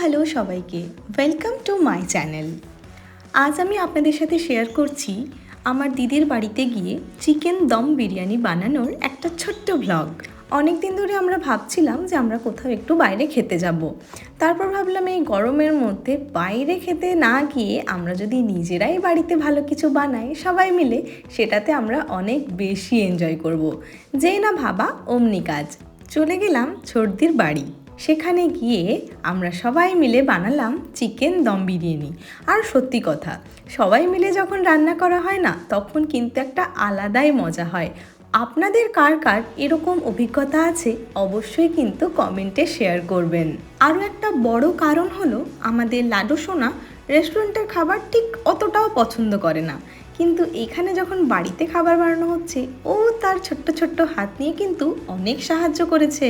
Hello সবাইকে, welcome to my channel. আজ আমি আপনাদের সাথে শেয়ার করছি আমার দিদির বাড়িতে গিয়ে চিকেন দম বিরিয়ানি বানানোর একটা ছোট্ট ভ্লগ। অনেক দিন ধরে আমরা ভাবছিলাম যে আমরা কোথাও একটু বাইরে খেতে যাব। তারপর ভাবলাম এই গরমের মধ্যে বাইরে খেতে না গিয়ে আমরা যদি নিজেরাই বাড়িতে ভালো কিছু বানাই সবাই মিলে, সেটাতে আমরা অনেক বেশি এনজয় করব। যেই না ভাবা অমনি কাজ, চলে গেলাম ছোটদির বাড়ি। সেখানে গিয়ে আমরা সবাই মিলে বানালাম চিকেন দম বিরিয়ানি। আর সত্যি কথা, সবাই মিলে যখন রান্না করা হয় না, তখন কিন্তু একটা আলাদাই মজা হয়। আপনাদের কার কার এরকম অভিজ্ঞতা আছে অবশ্যই কিন্তু কমেন্টে শেয়ার করবেন। আরও একটা বড় কারণ হলো আমাদের লাডু সোনা রেস্টুরেন্টের খাবার ঠিক অতটাও পছন্দ করে না, কিন্তু এখানে যখন বাড়িতে খাবার বানানো হচ্ছে ও তার ছোট্ট ছোট্ট হাত নিয়ে কিন্তু অনেক সাহায্য করেছে।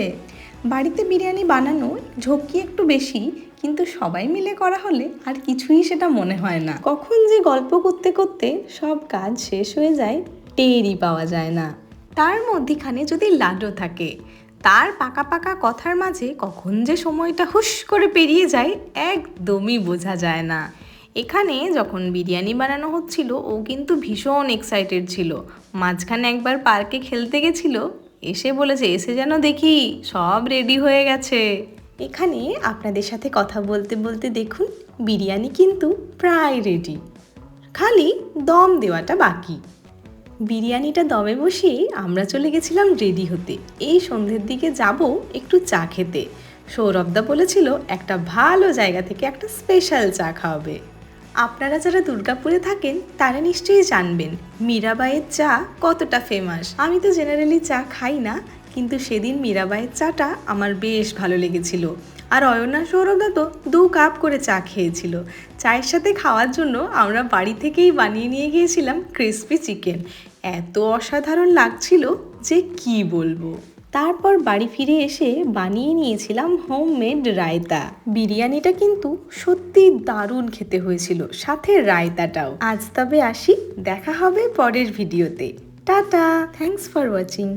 বাড়িতে বিরিয়ানি বানানো ঝক্কি একটু বেশি, কিন্তু সবাই মিলে করা হলে আর কিছুই সেটা মনে হয় না। কখন যে গল্প করতে করতে সব কাজ শেষ হয়ে যায় টেরই পাওয়া যায় না। তার মধ্যিখানে যদি লাড্ডু থাকে, তার পাকা পাকা কথার মাঝে কখন যে সময়টা হুশ করে পেরিয়ে যায় একদমই বোঝা যায় না। এখানে যখন বিরিয়ানি বানানো হচ্ছিল ও কিন্তু ভীষণ এক্সাইটেড ছিল। মাঝখানে একবার পার্কে খেলতে গেছিল, এসে বলেছে এসে যেন দেখি সব রেডি হয়ে গেছে। এখানে আপনাদের সাথে কথা বলতে বলতে দেখুন বিরিয়ানি কিন্তু প্রায় রেডি, খালি দম দেওয়াটা বাকি। বিরিয়ানিটা দমে বসিয়ে আমরা চলে গেছিলাম রেডি হতে। এই সন্ধ্যের দিকে যাব একটু চা খেতে। সৌরভদা বলেছিল একটা ভালো জায়গা থেকে একটা স্পেশাল চা খাওয়াবে। আপনারা যারা দুর্গাপুরে থাকেন তারা নিশ্চয়ই জানবেন মীরাবাইয়ের চা কতটা ফেমাস। আমি তো জেনারেলি চা খাই না, কিন্তু সেদিন মীরাবাইয়ের চাটা আমার বেশ ভালো লেগেছিল। আর অয়না সৌরভদা তো 2 কাপ করে চা খেয়েছিল। চায়ের সাথে খাওয়ার জন্য আমরা বাড়ি থেকেই বানিয়ে নিয়ে গিয়েছিলাম ক্রিসপি চিকেন। এত অসাধারণ লাগছিল যে কি বলবো। তারপর বাড়ি ফিরে এসে বানিয়ে নিয়েছিলাম হোমমেড রায়তা। বিরিয়ানিটা কিন্তু সত্যি দারুণ খেতে হয়েছিল, সাথে রায়তাটাও। আজ তবে আসি, দেখা হবে পরের ভিডিওতে। Tata, thanks for watching.